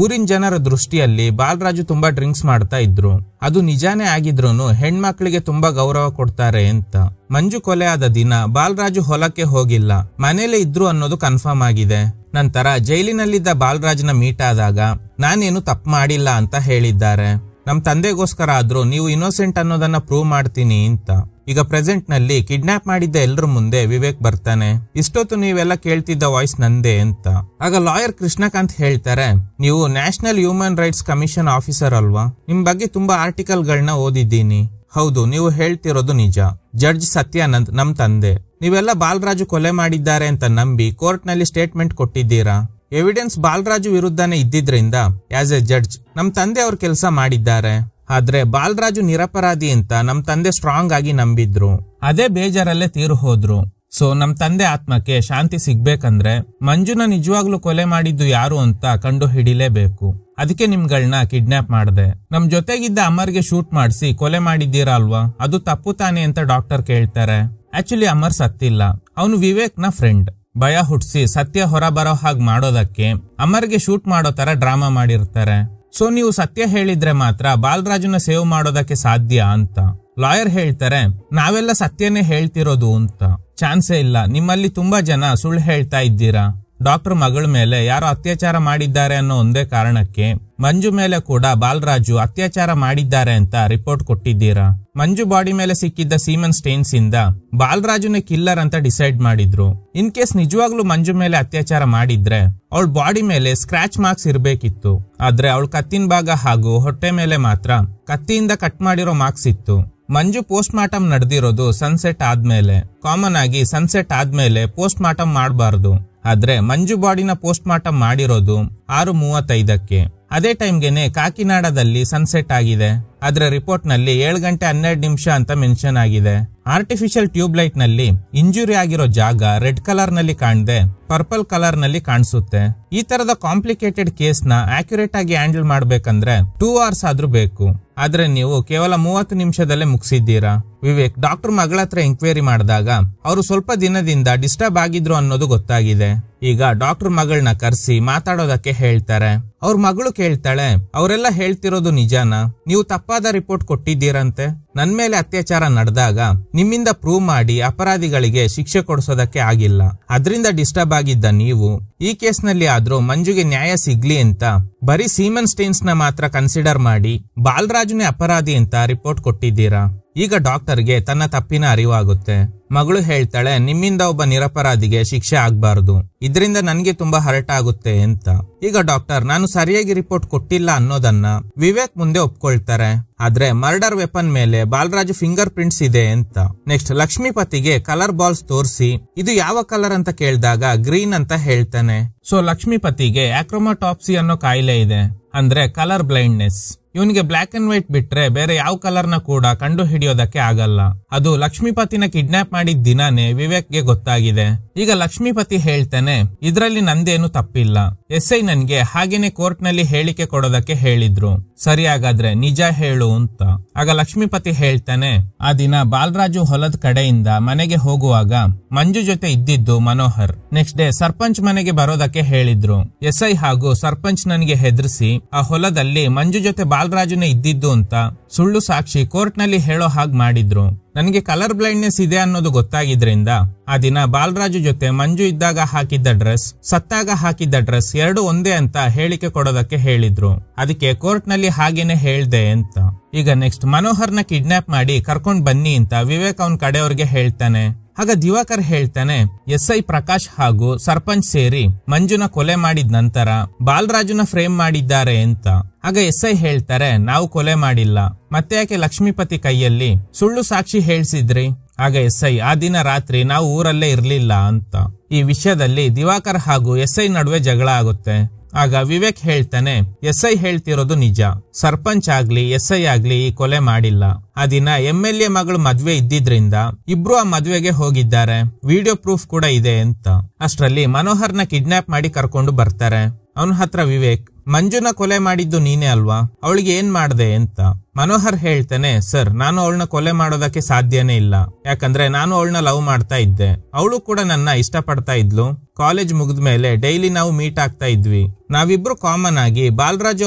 ಊರಿನ ಜನರ ದೃಷ್ಟಿಯಲ್ಲಿ ಬಾಲರಾಜು ತುಂಬಾ ಡ್ರಿಂಕ್ಸ್ ಮಾಡ್ತಾ ಇದ್ರು. ಅದು ನಿಜಾನೇ ಆಗಿದ್ರೂನು ಹೆಣ್ಮಕ್ಳಿಗೆ ತುಂಬಾ ಗೌರವ ಕೊಡ್ತಾರೆ ಅಂತ. ಮಂಜು ಕೊಲೆ ಆದ ದಿನ ಬಾಲರಾಜು ಹೊಲಕ್ಕೆ ಹೋಗಿಲ್ಲ, ಮನೇಲೆ ಇದ್ರು ಅನ್ನೋದು ಕನ್ಫರ್ಮ್ ಆಗಿದೆ. ನಂತರ ಜೈಲಿನಲ್ಲಿದ್ದ ಬಾಲರಾಜ್ನ ಮೀಟ್ ಆದಾಗ ನಾನೇನು ತಪ್ಪು ಮಾಡಿಲ್ಲ ಅಂತ ಹೇಳಿದ್ದಾರೆ. ನಮ್ ತಂದೆಗೋಸ್ಕರ ಆದ್ರೂ ನೀವು ಇನ್ನೋಸೆಂಟ್ ಅನ್ನೋದನ್ನ ಪ್ರೂವ್ ಮಾಡ್ತೀನಿ ಅಂತ. ಈಗ ಪ್ರೆಸೆಂಟ್ ನಲ್ಲಿ ಕಿಡ್ನಾಪ್ ಮಾಡಿದ್ದ ಎಲ್ರ ಮುಂದೆ ವಿವೇಕ್ ಬರ್ತಾನೆ. ಇಷ್ಟೊತ್ತು ನೀವೆಲ್ಲ ಕೇಳ್ತಿದ್ದ ವಾಯ್ಸ್ ನಂದೇ ಅಂತ. ಆಗ ಲಾಯರ್ ಕೃಷ್ಣಕಾಂತ್ ಹೇಳ್ತಾರೆ, ನೀವು national human rights commission officer ಅಲ್ವಾ? ನಿಮ್ ಬಗ್ಗೆ ತುಂಬಾ ಆರ್ಟಿಕಲ್ ಗಳನ್ನ ಓದಿದ್ದೀನಿ. ಹೌದು, ನೀವು ಹೇಳ್ತಿರೋದು ನಿಜ. ಜಡ್ಜ್ ಸತ್ಯಾನಂದ್ ನಮ್ ತಂದೆ. ನೀವೆಲ್ಲ ಬಾಲರಾಜು ಕೊಲೆ ಮಾಡಿದ್ದಾರೆ ಅಂತ ನಂಬಿ ಕೋರ್ಟ್ ನಲ್ಲಿ ಸ್ಟೇಟ್ಮೆಂಟ್ ಕೊಟ್ಟಿದ್ದೀರಾ. ಎವಿಡೆನ್ಸ್ ಬಾಲರಾಜು ವಿರುದ್ಧನೇ ಇದ್ದಿದ್ರಿಂದ ಆಸ್ ಎ ಜಡ್ಜ್ ನಮ್ ತಂದೆ ಅವ್ರ ಕೆಲಸ ಮಾಡಿದ್ದಾರೆ. ಆದ್ರೆ ಬಾಲರಾಜು ನಿರಪರಾಧಿ ಅಂತ ನಮ್ ತಂದೆ ಸ್ಟ್ರಾಂಗ್ ಆಗಿ ನಂಬಿದ್ರು. ಅದೇ ಬೇಜಾರಲ್ಲೇ ತೀರು ಹೋದ್ರು. ಸೊ ನಮ್ ತಂದೆ ಆತ್ಮಕ್ಕೆ ಶಾಂತಿ ಸಿಗ್ಬೇಕಂದ್ರೆ ಮಂಜುನ ನಿಜವಾಗ್ಲೂ ಕೊಲೆ ಮಾಡಿದ್ದು ಯಾರು ಅಂತ ಕಂಡು ಹಿಡಿಲೇಬೇಕು. ಅದಕ್ಕೆ ನಿಮ್ಗಳನ್ನ ಕಿಡ್ನಾಪ್ ಮಾಡಿದೆ. ನಮ್ ಜೊತೆಗಿದ್ದ ಅಮರ್ಗೆ ಶೂಟ್ ಮಾಡಿಸಿ ಕೊಲೆ ಮಾಡಿದ್ದೀರಾ ಅಲ್ವಾ, ಅದು ತಪ್ಪು ತಾನೆ ಅಂತ ಡಾಕ್ಟರ್ ಕೇಳ್ತಾರೆ. ಆಕ್ಚುಲಿ ಅಮರ್ ಸತ್ತಿಲ್ಲ, ಅವನು ವಿವೇಕ್ ನ ಫ್ರೆಂಡ್. ಭಯ ಹುಟ್ಸಿ ಸತ್ಯ ಹೊರ ಬರೋ ಹಾಗೆ ಮಾಡೋದಕ್ಕೆ ಅಮರ್ಗೆ ಶೂಟ್ ಮಾಡೋ ತರ ಡ್ರಾಮಾ ಮಾಡಿರ್ತಾರೆ. ಸೊ ನೀವು ಸತ್ಯ ಹೇಳಿದ್ರೆ ಮಾತ್ರ ಬಾಲರಾಜುನ ಸೇವ್ ಮಾಡೋದಕ್ಕೆ ಸಾಧ್ಯ ಅಂತ. ಲಾಯರ್ ಹೇಳ್ತಾರೆ, ನಾವೆಲ್ಲ ಸತ್ಯನೇ ಹೇಳ್ತಿರೋದು ಅಂತ. ಚಾನ್ಸೇ ಇಲ್ಲ, ನಿಮ್ಮಲ್ಲಿ ತುಂಬಾ ಜನ ಸುಳ್ಳು ಹೇಳ್ತಾ ಇದ್ದೀರಾ. ಡಾಕ್ಟರ್ ಮಗಳ ಮೇಲೆ ಯಾರೋ ಅತ್ಯಾಚಾರ ಮಾಡಿದ್ದಾರೆ ಅನ್ನೋ ಒಂದೇ ಕಾರಣಕ್ಕೆ ಮಂಜು ಮೇಲೆ ಕೂಡ ಬಾಲರಾಜು ಅತ್ಯಾಚಾರ ಮಾಡಿದ್ದಾರೆ ಅಂತ ರಿಪೋರ್ಟ್ ಕೊಟ್ಟಿದ್ದೀರಾ. ಮಂಜು ಬಾಡಿ ಮೇಲೆ ಸಿಕ್ಕಿದ್ದ ಸೀಮನ್ ಸ್ಟೇನ್ಸ್ ಇಂದ ಬಾಲರಾಜುನೇ ಕಿಲ್ಲರ್ ಅಂತ ಡಿಸೈಡ್ ಮಾಡಿದ್ರು. ಇನ್ ಕೇಸ್ ನಿಜವಾಗ್ಲೂ ಮಂಜು ಮೇಲೆ ಅತ್ಯಾಚಾರ ಮಾಡಿದ್ರೆ ಅವಳ ಬಾಡಿ ಮೇಲೆ ಸ್ಕ್ರಾಚ್ ಮಾರ್ಕ್ಸ್ ಇರ್ಬೇಕಿತ್ತು. ಆದ್ರೆ ಅವಳ ಕತ್ತಿನ ಭಾಗ ಹಾಗೂ ಹೊಟ್ಟೆ ಮೇಲೆ ಮಾತ್ರ ಕತ್ತಿಯಿಂದ ಕಟ್ ಮಾಡಿರೋ ಮಾರ್ಕ್ಸ್ ಇತ್ತು. ಮಂಜು ಪೋಸ್ಟ್ ಮಾರ್ಟಮ್ ನಡೆದಿರೋದು ಸನ್ಸೆಟ್ ಆದ್ಮೇಲೆ. ಕಾಮನ್ ಆಗಿ ಸನ್ಸೆಟ್ ಆದ್ಮೇಲೆ ಪೋಸ್ಟ್ ಮಾರ್ಟಮ್ ಮಾಡಬಾರ್ದು. ಆದ್ರೆ ಮಂಜು ಬಾಡಿನ ಪೋಸ್ಟ್ ಮಾರ್ಟಮ್ ಮಾಡಿರೋದು 6:35ಕ್ಕೆ. ಅದೇ ಟೈಮ್ಗೆನೆ ಕಾಕಿನಾಡದಲ್ಲಿ ಸನ್ಸೆಟ್ ಆಗಿದೆ. ಆದ್ರೆ ರಿಪೋರ್ಟ್ ನಲ್ಲಿ 7 ಗಂಟೆ 12 ನಿಮಿಷ ಅಂತ ಮೆನ್ಷನ್ ಆಗಿದೆ. ಆರ್ಟಿಫಿಷಿಯಲ್ ಟ್ಯೂಬ್ ಲೈಟ್ ನಲ್ಲಿ ಇಂಜುರಿ ಆಗಿರೋ ಜಾಗ ರೆಡ್ ಕಲರ್ ನಲ್ಲಿ ಕಾಣದೆ ಪರ್ಪಲ್ ಕಲರ್ ನಲ್ಲಿ ಕಾಣಿಸುತ್ತೆ. ಈ ತರದ ಕಾಂಪ್ಲಿಕೇಟೆಡ್ ಕೇಸ್ ನ ಆಕ್ಯುರೇಟ್ ಆಗಿ ಹ್ಯಾಂಡಲ್ ಮಾಡ್ಬೇಕಂದ್ರೆ 2 hours ಆದ್ರೂ ಬೇಕು. ಆದ್ರೆ ನೀವು ಕೇವಲ 30 ನಿಮಿಷದಲ್ಲೇ ಮುಗಿಸಿದ್ದೀರಾ. ವಿವೇಕ್ ಡಾಕ್ಟರ್ ಮಗಳ ಹತ್ರ ಎಂಕ್ವೈರಿ ಮಾಡಿದಾಗ ಅವರು ಸ್ವಲ್ಪ ದಿನದಿಂದ ಡಿಸ್ಟರ್ಬ್ ಆಗಿದ್ರು ಅನ್ನೋದು ಗೊತ್ತಾಗಿದೆ. ಈಗ ಡಾಕ್ಟರ್ ಮಗಳನ್ನ ಕರೆಸಿ ಮಾತಾಡೋದಕ್ಕೆ ಹೇಳ್ತಾರೆ. ಅವ್ರ ಮಗಳು ಕೇಳ್ತಾಳೆ, ಅವರೆಲ್ಲ ಹೇಳ್ತಿರೋದು ನಿಜಾನಾ? ನೀವು ತಪ್ಪಾದ ರಿಪೋರ್ಟ್ ಕೊಟ್ಟಿದ್ದೀರಂತೆ. ನನ್ ಮೇಲೆ ಅತ್ಯಾಚಾರ ನಡೆದಾಗ ನಿಮ್ಮಿಂದ ಪ್ರೂವ್ ಮಾಡಿ ಅಪರಾಧಿಗಳಿಗೆ ಶಿಕ್ಷೆ ಕೊಡಿಸೋದಕ್ಕೆ ಆಗಿಲ್ಲ. ಅದರಿಂದ ಡಿಸ್ಟರ್ಬ್ ಆಗಿದ್ದ ನೀವು ಈ ಕೇಸ್ ನಲ್ಲಿ ಆದ್ರೂ ಮಂಜುಗೆ ನ್ಯಾಯ ಸಿಗ್ಲಿ ಅಂತ ಬರೀ ಸೀಮನ್ ಸ್ಟೇನ್ಸ್ ನ ಮಾತ್ರ ಕನ್ಸಿಡರ್ ಮಾಡಿ ಬಾಲರಾಜುನೇ ಅಪರಾಧಿ ಅಂತ ರಿಪೋರ್ಟ್ ಕೊಟ್ಟಿದ್ದೀರಾ. ಈಗ ಡಾಕ್ಟರ್ಗೆ ತನ್ನ ತಪ್ಪಿನ ಅರಿವಾಗುತ್ತೆ. ಮಗಳು ಹೇಳ್ತಾಳೆ, ನಿಮ್ಮಿಂದ ಒಬ್ಬ ನಿರಪರಾಧಿಗೆ ಶಿಕ್ಷೆ ಆಗ್ಬಾರ್ದು, ಇದರಿಂದ ನನ್ಗೆ ತುಂಬಾ ಹರ್ಟ್ ಆಗುತ್ತೆ ಅಂತ. ಈಗ ಡಾಕ್ಟರ್ ನಾನು ಸರಿಯಾಗಿ ರಿಪೋರ್ಟ್ ಕೊಟ್ಟಿಲ್ಲ ಅನ್ನೋದನ್ನ ವಿವೇಕ್ ಮುಂದೆ ಒಪ್ಕೊಳ್ತಾರೆ. ಆದ್ರೆ ಮರ್ಡರ್ ವೆಪನ್ ಮೇಲೆ ಬಾಲರಾಜು ಫಿಂಗರ್ ಪ್ರಿಂಟ್ಸ್ ಇದೆ ಅಂತ. ನೆಕ್ಸ್ಟ್ ಲಕ್ಷ್ಮೀಪತಿಗೆ ಕಲರ್ ಬಾಲ್ಸ್ ತೋರಿಸಿ ಇದು ಯಾವ ಕಲರ್ ಅಂತ ಕೇಳಿದಾಗ ಗ್ರೀನ್ ಅಂತ ಹೇಳ್ತಾನೆ. ಸೊ ಲಕ್ಷ್ಮೀಪತಿಗೆ ಆಕ್ರೋಮಾಟಾಪ್ಸಿ ಅನ್ನೋ ಕಾಯಿಲೆ ಇದೆ, ಅಂದ್ರೆ ಕಲರ್ ಬ್ಲೈಂಡ್ನೆಸ್. ಇವನಿಗೆ ಬ್ಲಾಕ್ ಅಂಡ್ ವೈಟ್ ಬಿಟ್ರೆ ಬೇರೆ ಯಾವ ಕಲರ್ನ ಕೂಡ ಕಂಡು ಹಿಡಿಯೋದಕ್ಕೆ ಆಗಲ್ಲ. ಅದು ಲಕ್ಷ್ಮೀಪತಿನ ಕಿಡ್ನಾಪ್ ಮಾಡಿದ ದಿನಾನೇ ವಿವೇಕ್ಗೆ ಗೊತ್ತಾಗಿದೆ. ಈಗ ಲಕ್ಷ್ಮೀಪತಿ ಹೇಳ್ತಾನೆ, ಇದ್ರಲ್ಲಿ ನಂದೇನು ತಪ್ಪಿಲ್ಲ, SI ನನ್ಗೆ ಹಾಗೇನೆ ಕೋರ್ಟ್ ನಲ್ಲಿ ಹೇಳಿಕೆ ಕೊಡೋದಕ್ಕೆ ಹೇಳಿದ್ರು, ಸರಿ ಹಾಗಾದ್ರೆ ನಿಜ ಹೇಳು ಅಂತ. ಆಗ ಲಕ್ಷ್ಮೀಪತಿ ಹೇಳ್ತಾನೆ, ಆ ದಿನ ಬಾಲರಾಜು ಹೊಲದ ಕಡೆಯಿಂದ ಮನೆಗೆ ಹೋಗುವಾಗ ಮಂಜು ಜೊತೆ ಇದ್ದಿದ್ದು ಮನೋಹರ್. ನೆಕ್ಸ್ಟ್ ಡೇ ಸರ್ಪಂಚ್ ಮನೆಗೆ ಬರೋದಕ್ಕೆ ಹೇಳಿದ್ರು. SI ಹಾಗೂ ಸರ್ಪಂಚ್ ನನಗೆ ಹೆದರ್ಸಿ ಆ ಹೊಲದಲ್ಲಿ ಮಂಜು ಜೊತೆ ಬಾಲರಾಜುನೇ ಇದ್ದಿದ್ದು ಅಂತ ಸುಳ್ಳು ಸಾಕ್ಷಿ ಕೋರ್ಟ್ ನಲ್ಲಿ ಹೇಳೋ ಹಾಗೆ ಮಾಡಿದ್ರು. ನನಗೆ ಕಲರ್ ಬ್ಲೈಂಡ್ನೆಸ್ ಇದೆ ಅನ್ನೋದು ಗೊತ್ತಾಗಿದ್ರಿಂದ ಆ ದಿನ ಬಾಲರಾಜು ಜೊತೆ ಮಂಜು ಇದ್ದಾಗ ಹಾಕಿದ್ದ ಡ್ರೆಸ್, ಸತ್ತಾಗ ಹಾಕಿದ್ದ ಡ್ರೆಸ್ ಎರಡು ಒಂದೇ ಅಂತ ಹೇಳಿಕೆ ಕೊಡೋದಕ್ಕೆ ಹೇಳಿದ್ರು. ಅದಕ್ಕೆ ಕೋರ್ಟ್ ನಲ್ಲಿ ಹಾಗೇನೆ ಹೇಳ್ದೆ ಅಂತ. ಈಗ ನೆಕ್ಸ್ಟ್ ಮನೋಹರ್ನ ಕಿಡ್ನಾಪ್ ಮಾಡಿ ಕರ್ಕೊಂಡ್ ಬನ್ನಿ ಅಂತ ವಿವೇಕ್ ಅವನ್ ಕಡೆಯವ್ರಿಗೆ ಹೇಳ್ತಾನೆ. ಆಗ ದಿವಾಕರ್ ಹೇಳ್ತಾನೆ, SI ಪ್ರಕಾಶ್ ಹಾಗೂ ಸರ್ಪಂಚ್ ಸೇರಿ ಮಂಜುನ ಕೊಲೆ ಮಾಡಿದ ನಂತರ ಬಾಲರಾಜುನ ಫ್ರೇಮ್ ಮಾಡಿದ್ದಾರೆ ಅಂತ. ಆಗ SI ಹೇಳ್ತಾರೆ, ನಾವು ಕೊಲೆ ಮಾಡಿಲ್ಲ, ಮತ್ತೆ ಯಾಕೆ ಲಕ್ಷ್ಮೀಪತಿ ಕೈಯಲ್ಲಿ ಸುಳ್ಳು ಸಾಕ್ಷಿ ಹೇಳ್ಸಿದ್ರಿ? ಆಗ SI, ಆ ದಿನ ರಾತ್ರಿ ನಾವು ಊರಲ್ಲೇ ಇರ್ಲಿಲ್ಲ ಅಂತ. ಈ ವಿಷಯದಲ್ಲಿ ದಿವಾಕರ್ ಹಾಗೂ SI ನಡುವೆ ಜಗಳ ಆಗುತ್ತೆ. ಆಗ ವಿವೇಕ್ ಹೇಳ್ತಾನೆ, SI ಹೇಳ್ತಿರೋದು ನಿಜ, ಸರ್ಪಂಚ್ ಆಗ್ಲಿ SI ಆಗ್ಲಿ ಈ ಕೊಲೆ ಮಾಡಿಲ್ಲ. ಆ ದಿನ MLA ಮಗಳು ಮದ್ವೆ ಇದ್ದಿದ್ರಿಂದ ಇಬ್ರು ಆ ಮದ್ವೆಗೆ ಹೋಗಿದ್ದಾರೆ, ವಿಡಿಯೋ ಪ್ರೂಫ್ ಕೂಡ ಇದೆ ಅಂತ. ಅಷ್ಟರಲ್ಲಿ ಮನೋಹರ್ನ ಕಿಡ್ನಾಪ್ ಮಾಡಿ ಕರ್ಕೊಂಡು ಬರ್ತಾರೆ. ಅವನ ಹತ್ರ ವಿವೇಕ್, ಮಂಜುನ ಕೊಲೆ ಮಾಡಿದ್ದು ನೀನೇ ಅಲ್ವಾ, ಅವಳಿಗೆ ಏನ್ ಮಾಡ್ದೆ ಅಂತ. ಮನೋಹರ್ ಹೇಳ್ತಾನೆ, ಸರ್ ನಾನು ಅವಳನ್ನ ಕೊಲೆ ಮಾಡೋದಕ್ಕೆ ಸಾಧ್ಯನೇ ಇಲ್ಲ, ಯಾಕಂದ್ರೆ ನಾನು ಅವಳನ್ನ ಲವ್ ಮಾಡ್ತಾ ಇದ್ದೆ, ಅವಳು ಕೂಡ ನನ್ನ ಇಷ್ಟಪಡ್ತಾ ಇದ್ಲು. ಕಾಲೇಜ್ ಮುಗಿದ ಮೇಲೆ ಡೈಲಿ ನಾವು ಮೀಟ್ ಆಗ್ತಾ ಇದ್ವಿ, ನಾವಿಬ್ರು ಕಾಮನ್ ಆಗಿ ಬಾಲರಾಜು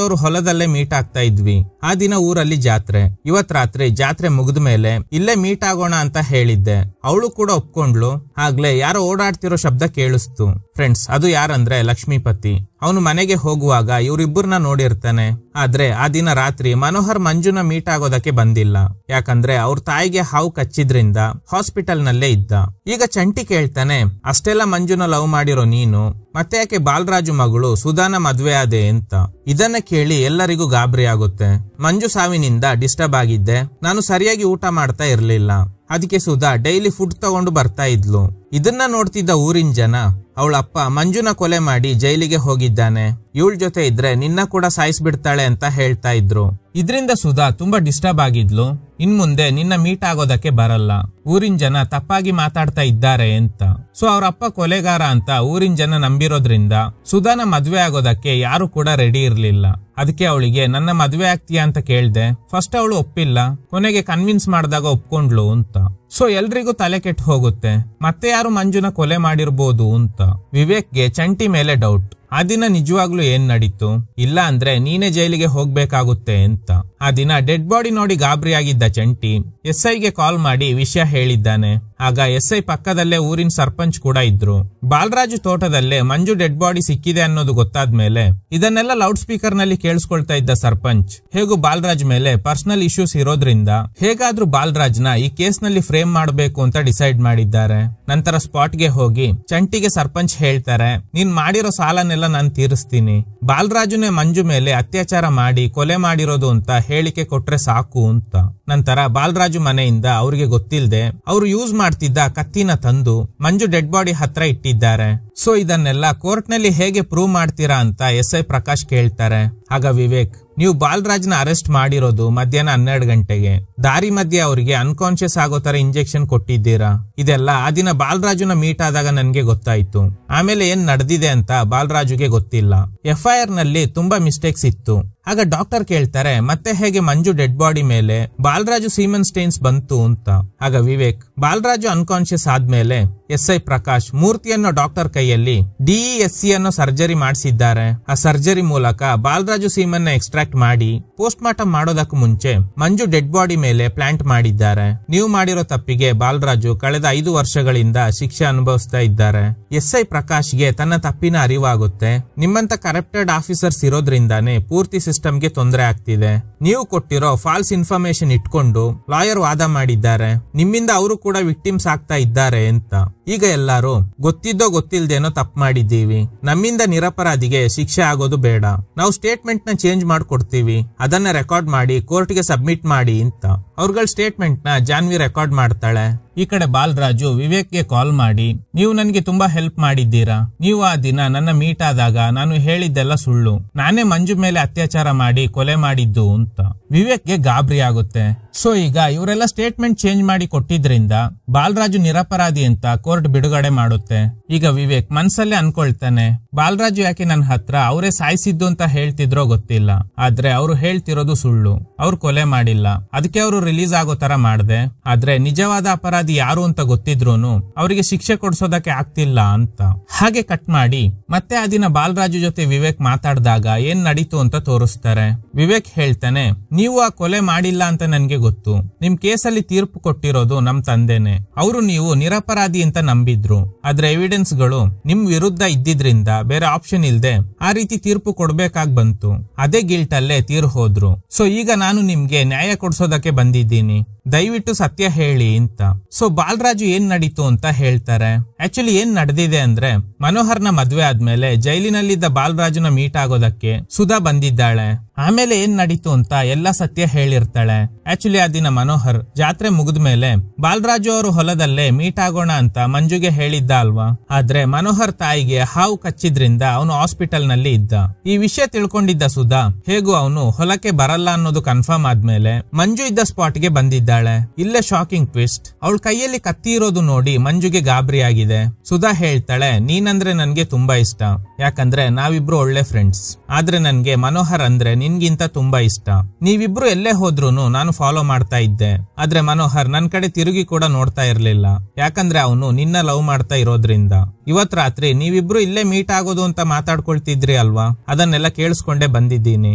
ಅವರು ಹೊಲದಲ್ಲೇ ಮೀಟ್ ಆಗ್ತಾ ಇದ್ವಿ. ಆ ದಿನ ಊರಲ್ಲಿ ಜಾತ್ರೆ, ಇವತ್ ರಾತ್ರಿ ಜಾತ್ರೆ ಮುಗಿದ ಮೇಲೆ ಇಲ್ಲೇ ಮೀಟ್ ಆಗೋಣ ಅಂತ ಹೇಳಿದ್ದೆ, ಅವಳು ಕೂಡ ಒಪ್ಕೊಂಡ್ಲು. ಆಗ್ಲೇ ಯಾರೋ ಓಡಾಡ್ತಿರೋ ಶಬ್ದ ಕೇಳಿಸ್ತು. ಫ್ರೆಂಡ್ಸ್, ಅದು ಯಾರಂದ್ರೆ ಲಕ್ಷ್ಮೀಪತಿ. ಅವನು ಮನೆಗೆ ಹೋಗುವಾಗ ಇವರಿಬ್ಬರನ್ನ ನೋಡಿರ್ತಾನೆ. ಆದ್ರೆ ಆ ದಿನ ರಾತ್ರಿ ಮನೋಹರ್ ಮಂಜುನ ಮೀಟ್ ಆಗೋದಕ್ಕೆ ಬಂದಿಲ್ಲ, ಯಾಕಂದ್ರೆ ಅವ್ರ ತಾಯಿಗೆ ಹಾವು ಕಚ್ಚಿದ್ರಿಂದ ಹಾಸ್ಪಿಟಲ್ ನಲ್ಲೇ ಇದ್ದ. ಈಗ ಚಂಟಿ ಕೇಳ್ತಾನೆ, ಅಷ್ಟೆಲ್ಲ ಮಂಜುನ ಲವ್ ಮಾಡಿರೋ ನೀನು ಮತ್ತೆ ಯಾಕೆ ಬಾಲರಾಜು ಮಗಳು ಸುಧಾನ ಮದ್ವೆ ಆದೆ ಅಂತ. ಇದನ್ನ ಕೇಳಿ ಎಲ್ಲರಿಗೂ ಗಾಬರಿ ಆಗುತ್ತೆ. ಮಂಜು ಸಾವಿನಿಂದ ಡಿಸ್ಟರ್ಬ್ ಆಗಿದ್ದೆ, ನಾನು ಸರಿಯಾಗಿ ಊಟ ಮಾಡ್ತಾ ಇರ್ಲಿಲ್ಲ, ಅದಕ್ಕೆ ಸುಧಾ ಡೈಲಿ ಫುಡ್ ತಗೊಂಡು ಬರ್ತಾ ಇದ್ಲು. ಇದನ್ನ ನೋಡ್ತಿದ್ದ ಊರಿನ ಜನ ಅವಳ ಅಪ್ಪ ಮಂಜುನ ಕೊಲೆ ಮಾಡಿ ಜೈಲಿಗೆ ಹೋಗಿದ್ದಾನೆ, ಇವಳ ಜೊತೆ ಇದ್ರೆ ನಿನ್ನ ಕೂಡ ಸಾಯಿಸ್ಬಿಡ್ತಾಳೆ ಅಂತ ಹೇಳ್ತಾ ಇದ್ರು. ಇದರಿಂದ ಸುಧಾ ತುಂಬಾ ಡಿಸ್ಟರ್ಬ್ ಆಗಿದ್ಲು. ಇನ್ ಮುಂದೆ ನಿನ್ನ ಮೀಟ್ ಆಗೋದಕ್ಕೆ ಬರಲ್ಲ, ಊರಿನ ಜನ ತಪ್ಪಾಗಿ ಮಾತಾಡ್ತಾ ಇದ್ದಾರೆ ಅಂತ. ಸೊ ಅವ್ರ ಅಪ್ಪ ಕೊಲೆಗಾರ ಅಂತ ಊರಿನ ಜನ ನಂಬಿರೋದ್ರಿಂದ ಸುಧಾನ ಮದ್ವೆ ಆಗೋದಕ್ಕೆ ಯಾರು ಕೂಡ ರೆಡಿ ಇರ್ಲಿಲ್ಲ. ಅದಕ್ಕೆ ಅವಳಿಗೆ ನನ್ನ ಮದ್ವೆ ಆಗ್ತೀಯಾ ಅಂತ ಕೇಳ್ದೆ. ಫಸ್ಟ್ ಅವಳು ಒಪ್ಪಿಲ್ಲ, ಕೊನೆಗೆ ಕನ್ವಿನ್ಸ್ ಮಾಡಿದಾಗ ಒಪ್ಕೊಂಡ್ಲು ಅಂತ. ಸೊ ಎಲ್ರಿಗೂ ತಲೆ ಕೆಟ್ಟು ಹೋಗುತ್ತೆ, ಮತ್ತೆ ಯಾರು ಮಂಜುನ ಕೊಲೆ ಮಾಡಿರ್ಬೋದು ಅಂತ. ವಿವೇಕ್ಗೆ ಚಂಟಿ ಮೇಲೆ ಡೌಟ್, ಆ ದಿನ ನಿಜವಾಗ್ಲೂ ಏನ್ ನಡೀತು, ಇಲ್ಲ ಅಂದ್ರೆ ನೀನೇ ಜೈಲಿಗೆ ಹೋಗ್ಬೇಕಾಗುತ್ತೆ ಅಂತ. ಆ ದಿನ ಡೆಡ್ ಬಾಡಿ ನೋಡಿ ಗಾಬರಿ ಆಗಿದ್ದ ಚಂಟಿ SIಗೆ ಕಾಲ್ ಮಾಡಿ ವಿಷಯ ಹೇಳಿದ್ದಾನೆ. ಆಗ SI ಪಕ್ಕದಲ್ಲೇ ಊರಿನ ಸರ್ಪಂಚ್ ಕೂಡ ಇದ್ರು. ಬಾಲರಾಜು ತೋಟದಲ್ಲೇ ಮಂಜು ಡೆಡ್ ಬಾಡಿ ಸಿಕ್ಕಿದೆ ಅನ್ನೋದು ಗೊತ್ತಾದ್ಮೇಲೆ ಇದನ್ನೆಲ್ಲ ಲೌಡ್ ಸ್ಪೀಕರ್ ನಲ್ಲಿ ಕೇಳಿಸ್ಕೊಳ್ತಾ ಇದ್ದ ಸರ್ಪಂಚ್ ಹೇಗೂ ಬಾಲರಾಜ್ ಮೇಲೆ ಪರ್ಸನಲ್ ಇಶ್ಯೂಸ್ ಇರೋದ್ರಿಂದ ಹೇಗಾದ್ರೂ ಬಾಲರಾಜ್ನ ಈ ಕೇಸ್ ನಲ್ಲಿ ಫ್ರೇಮ್ ಮಾಡಬೇಕು ಅಂತ ಡಿಸೈಡ್ ಮಾಡಿದ್ದಾರೆ. ನಂತರ ಸ್ಪಾಟ್ಗೆ ಹೋಗಿ ಚಂಟಿಗೆ ಸರ್ಪಂಚ್ ಹೇಳ್ತಾರೆ, ನೀನ್ ಮಾಡಿರೋ ಸಾಲನೆಲ್ಲ ನಾನ್ ತೀರಿಸ್ತೀನಿ, ಬಾಲರಾಜುನೇ ಮಂಜು ಮೇಲೆ ಅತ್ಯಾಚಾರ ಮಾಡಿ ಕೊಲೆ ಮಾಡಿರೋದು ಅಂತ ಹೇಳಿಕೆ ಕೊಟ್ರೆ ಸಾಕು ಅಂತ. ನಂತರ ಬಾಲರಾಜು ಮನೆಯಿಂದ ಅವ್ರಿಗೆ ಗೊತ್ತಿಲ್ಲದೆ ಅವ್ರು ಯೂಸ್ ಮಾಡ್ತಿದ್ದ ಕತ್ತಿನ ತಂದು ಮಂಜು ಡೆಡ್ ಬಾಡಿ ಹತ್ರ ಇಟ್ಟಿದ್ದಾರೆ. ಸೊ ಇದನ್ನೆಲ್ಲ ಕೋರ್ಟ್ ನಲ್ಲಿ ಹೇಗೆ ಪ್ರೂವ್ ಮಾಡ್ತೀರಾ ಅಂತ SI ಪ್ರಕಾಶ್ ಕೇಳ್ತಾರೆ. ಆಗ ವಿವೇಕ್, ನೀವು ಬಾಲರಾಜ್ನ ಅರೆಸ್ಟ್ ಮಾಡಿರೋದು ಮಧ್ಯಾಹ್ನ 12 ಗಂಟೆಗೆ, ದಾರಿ ಮಧ್ಯೆ ಅವರಿಗೆ ಅನ್ಕಾನ್ಶಿಯಸ್ ಆಗೋ ತರ ಇಂಜೆಕ್ಷನ್ ಕೊಟ್ಟಿದ್ದೀರಾ. ಇದೆಲ್ಲ ಆ ದಿನ ಬಾಲರಾಜುನ ಮೀಟ್ ಆದಾಗ ನನ್ಗೆ ಗೊತ್ತಾಯ್ತು. ಆಮೇಲೆ ಏನ್ ನಡೆದಿದೆ ಅಂತ ಬಾಲರಾಜುಗೆ ಗೊತ್ತಿಲ್ಲ. FIR ನಲ್ಲಿ ತುಂಬಾ ಮಿಸ್ಟೇಕ್ಸ್ ಇತ್ತು. ಆಗ ಡಾಕ್ಟರ್ ಕೇಳ್ತಾರೆ, ಮತ್ತೆ ಹೇಗೆ ಮಂಜು ಡೆಡ್ ಬಾಡಿ ಮೇಲೆ ಬಾಲರಾಜು ಸೀಮನ್ ಸ್ಟೇನ್ಸ್ ಬಂತು ಅಂತ. ಆಗ ವಿವೇಕ್, ಬಾಲರಾಜು ಅನ್ಕಾನ್ಶಿಯಸ್ ಆದ್ಮೇಲೆ SI ಪ್ರಕಾಶ್ ಮೂರ್ತಿ ಅನ್ನೋ ಡಾಕ್ಟರ್ ಕೈಯಲ್ಲಿ DESC ಅನ್ನೋ ಸರ್ಜರಿ ಮಾಡಿಸಿದ್ದಾರೆ. ಆ ಸರ್ಜರಿ ಮೂಲಕ ಬಾಲರಾಜು ಸೀಮನ್ ನ ಎಕ್ಸ್ಟ್ರಾಕ್ಟ್ ಮಾಡಿ ಪೋಸ್ಟ್ ಮಾರ್ಟಮ್ ಮಾಡೋದಕ್ಕೂ ಮುಂಚೆ ಮಂಜು ಡೆಡ್ ಬಾಡಿ ಮೇಲೆ ಪ್ಲಾಂಟ್ ಮಾಡಿದ್ದಾರೆ. ನೀವು ಮಾಡಿರೋ ತಪ್ಪಿಗೆ ಬಾಲರಾಜು ಕಳೆದ 5 ವರ್ಷಗಳಿಂದ ಶಿಕ್ಷೆ ಅನುಭವಿಸ್ತಾ ಇದ್ದಾರೆ. SI ಪ್ರಕಾಶ್ಗೆ ತನ್ನ ತಪ್ಪಿನ ಅರಿವಾಗುತ್ತೆ. ನಿಮ್ಮಂತ ಕರಪ್ಟೆಡ್ ಆಫೀಸರ್ಸ್ ಇರೋದ್ರಿಂದಾನೇ ಪೂರ್ತಿ ಸಿಸ್ಟಮ್ಗೆ ತೊಂದರೆ ಆಗ್ತಿದೆ. ನೀವು ಕೊಟ್ಟಿರೋ ಫಾಲ್ಸ್ ಇನ್ಫಾರ್ಮೇಶನ್ ಇಟ್ಕೊಂಡು ಲಾಯರ್ ವಾದ ಮಾಡಿದ್ದಾರೆ. ನಿಮ್ಮಿಂದ ಅವರು ಕೂಡ ವಿಕ್ಟಿಮ್ಸ್ ಆಗ್ತಾ ಇದ್ದಾರೆ ಅಂತ. ಈಗ ಎಲ್ಲಾರು ಗೊತ್ತಿದ್ದೋ ಗೊತ್ತಿಲ್ದೇನೋ ತಪ್ಪು ಮಾಡಿದ್ದೀವಿ, ನಮ್ಮಿಂದ ನಿರಪರಾಧಿಗೆ ಶಿಕ್ಷೆ ಆಗೋದು ಬೇಡ, ನಾವು ಸ್ಟೇಟ್ಮೆಂಟ್ ನ ಚೇಂಜ್ ಮಾಡ್ಕೊಡ್ತೀವಿ, ಅದನ್ನ ರೆಕಾರ್ಡ್ ಮಾಡಿ ಕೋರ್ಟ್ಗೆ ಸಬ್ಮಿಟ್ ಮಾಡಿ ಅಂತ. ಅವ್ರಗಳ ಸ್ಟೇಟ್ಮೆಂಟ್ ನ ಜಾನ್ವಿ ರೆಕಾರ್ಡ್ ಮಾಡ್ತಾಳೆ. ಈ ಕಡೆ ಬಾಲರಾಜು ವಿವೇಕ್ಗೆ ಕಾಲ್ ಮಾಡಿ, ನೀವು ನನಗೆ ತುಂಬಾ ಹೆಲ್ಪ್ ಮಾಡಿದ್ದೀರಾ, ನೀವು ಆ ದಿನ ನನ್ನ ಮೀಟ್ ಆದಾಗ ನಾನು ಹೇಳಿದ್ದೆಲ್ಲ ಸುಳ್ಳು, ನಾನೇ ಮಂಜು ಮೇಲೆ ಅತ್ಯಾಚಾರ ಮಾಡಿ ಕೊಲೆ ಮಾಡಿದ್ದು ಅಂತ. ವಿವೇಕ್ಗೆ ಗಾಬರಿ ಆಗುತ್ತೆ. ಸೊ ಈಗ ಇವರೆಲ್ಲ ಸ್ಟೇಟ್ಮೆಂಟ್ ಚೇಂಜ್ ಮಾಡಿ ಕೊಟ್ಟಿದ್ರಿಂದ ಬಾಲರಾಜು ನಿರಪರಾಧಿ ಅಂತ ಕೋರ್ಟ್ ಬಿಡುಗಡೆ ಮಾಡುತ್ತೆ. ಈಗ ವಿವೇಕ್ ಮನ್ಸಲ್ಲೇ ಅನ್ಕೊಳ್ತಾನೆ, ಬಾಲರಾಜು ಯಾಕೆ ನನ್ನ ಹತ್ರ ಅವರೇ ಸಾಯಿಸಿದ್ದು ಅಂತ ಹೇಳ್ತಿದ್ರೋ ಗೊತ್ತಿಲ್ಲ, ಆದ್ರೆ ಅವ್ರು ಹೇಳ್ತಿರೋದು ಸುಳ್ಳು, ಅವ್ರು ಕೊಲೆ ಮಾಡಿಲ್ಲ, ಅದಕ್ಕೆ ಅವರು ರಿಲೀಸ್ ಆಗೋ ತರ ಮಾಡ್ದೆ, ಆದ್ರೆ ನಿಜವಾದ ಅಪರಾಧಿ ಯಾರು ಅಂತ ಗೊತ್ತಿದ್ರೂನು ಅವರಿಗೆ ಶಿಕ್ಷೆ ಕೊಡ್ಸೋದಕ್ಕೆ ಆಗ್ತಿಲ್ಲ ಅಂತ. ಹಾಗೆ ಕಟ್ ಮಾಡಿ ಮತ್ತೆ ಆ ದಿನ ಬಾಲರಾಜು ಜೊತೆ ವಿವೇಕ್ ಮಾತಾಡಿದಾಗ ಏನ್ ನಡೀತು ಅಂತ ತೋರಿಸ್ತಾರೆ. ವಿವೇಕ್ ಹೇಳ್ತಾನೆ, ನೀವು ಆ ಕೊಲೆ ಮಾಡಿಲ್ಲ ಅಂತ ನನ್ಗೆ ಗೊತ್ತು, ನಿಮ್ ಕೇಸಲ್ಲಿ ತೀರ್ಪು ಕೊಟ್ಟಿರೋದು ನಮ್ ತಂದೆನೆ, ಅವರು ನೀವು ನಿರಪರಾಧಿ ಅಂತ ನಂಬಿದ್ರು, ಆದ್ರೆ ಎವಿಡೆನ್ಸ್ ಗಳು ನಿಮ್ ವಿರುದ್ಧ ಇದ್ದಿದ್ರಿಂದ ಬೇರೆ ಆಪ್ಷನ್ ಇಲ್ದೆ ಆ ರೀತಿ ತೀರ್ಪು ಕೊಡ್ಬೇಕಾಗ್ ಬಂತು, ಅದೇ ಗಿಲ್ಟ್ ಅಲ್ಲೇ ತೀರ್ ಹೋದ್ರು. ಸೊ ಈಗ ನಾನು ನಿಮ್ಗೆ ನ್ಯಾಯ ಕೊಡ್ಸೋದಕ್ಕೆ ಬಂದಿದ್ದೀನಿ, ದಯವಿಟ್ಟು ಸತ್ಯ ಹೇಳಿ ಅಂತ. ಸೊ ಬಾಲರಾಜು ಏನ್ ನಡೀತು ಅಂತ ಹೇಳ್ತಾರೆ. ಆಕ್ಚುಲಿ ಏನ್ ನಡೆದಿದೆ ಅಂದ್ರೆ, ಮನೋಹರ್ನ ಮದ್ವೆ ಆದ್ಮೇಲೆ ಜೈಲಿನಲ್ಲಿದ್ದ ಬಾಲರಾಜುನ ಮೀಟ್ ಆಗೋದಕ್ಕೆ ಸುಧಾ ಬಂದಿದ್ದಾಳೆ. ಆಮೇಲೆ ಏನ್ ನಡೀತು ಅಂತ ಎಲ್ಲ ಸತ್ಯ ಹೇಳಿರ್ತಾಳೆ. ಆಕ್ಚುಲಿ ಆ ದಿನ ಮನೋಹರ್ ಜಾತ್ರೆ ಮುಗಿದ್ಮೇಲೆ ಬಾಲರಾಜು ಅವರು ಹೊಲದಲ್ಲೇ ಮೀಟ್ ಆಗೋಣ ಅಂತ ಮಂಜುಗೆ ಹೇಳಿದ್ದ ಅಲ್ವಾ, ಆದ್ರೆ ಮನೋಹರ್ ತಾಯಿಗೆ ಹಾವು ಕಚ್ಚಿದ್ರಿಂದ ಅವನು ಹಾಸ್ಪಿಟಲ್ ನಲ್ಲಿ ಇದ್ದ. ಈ ವಿಷಯ ತಿಳ್ಕೊಂಡಿದ್ದ ಸುಧಾ ಹೇಗೂ ಅವನು ಹೊಲಕ್ಕೆ ಬರಲ್ಲ ಅನ್ನೋದು ಕನ್ಫರ್ಮ್ ಆದ್ಮೇಲೆ ಮಂಜು ಇದ್ದ ಸ್ಪಾಟ್ಗೆ ಬಂದಿದ್ದಾಳೆ. ಇಲ್ಲೇ ಶಾಕಿಂಗ್ ಟ್ವಿಸ್ಟ್, ಅವಳ ಕೈಯಲ್ಲಿ ಕತ್ತಿ ಇರೋದು ನೋಡಿ ಮಂಜುಗೆ ಗಾಬರಿ ಆಗಿದೆ. ಸುಧಾ ಹೇಳ್ತಾಳೆ, ನೀನಂದ್ರೆ ನನ್ಗೆ ತುಂಬಾ ಇಷ್ಟ, ಯಾಕಂದ್ರೆ ನಾವಿಬ್ರು ಒಳ್ಳೆ ಫ್ರೆಂಡ್ಸ್, ಆದ್ರೆ ನನ್ಗೆ ಮನೋಹರ್ ಅಂದ್ರೆ ನಿನ್ಗಿಂತ ತುಂಬಾ ಇಷ್ಟ, ನೀವಿಬ್ರು ಎಲ್ಲೇ ಹೋದ್ರೂನು ನಾನು ಫಾಲೋ ಮಾಡ್ತಾ ಇದ್ದೆ, ಆದ್ರೆ ಮನೋಹರ್ ನನ್ ಕಡೆ ತಿರುಗಿ ಕೂಡ ನೋಡ್ತಾ ಇರ್ಲಿಲ್ಲ, ಯಾಕಂದ್ರೆ ಅವನು ನಿನ್ನ ಲವ್ ಮಾಡ್ತಾ ಇರೋದ್ರಿಂದ. ಇವತ್ ರಾತ್ರಿ ನೀವಿಬ್ರು ಇಲ್ಲೇ ಮೀಟ್ ಆಗೋದು ಅಂತ ಮಾತಾಡ್ಕೊಳ್ತಿದ್ರಿ ಅಲ್ವಾ, ಅದನ್ನೆಲ್ಲ ಕೇಳಿಸ್ಕೊಂಡೆ ಬಂದಿದ್ದೀನಿ,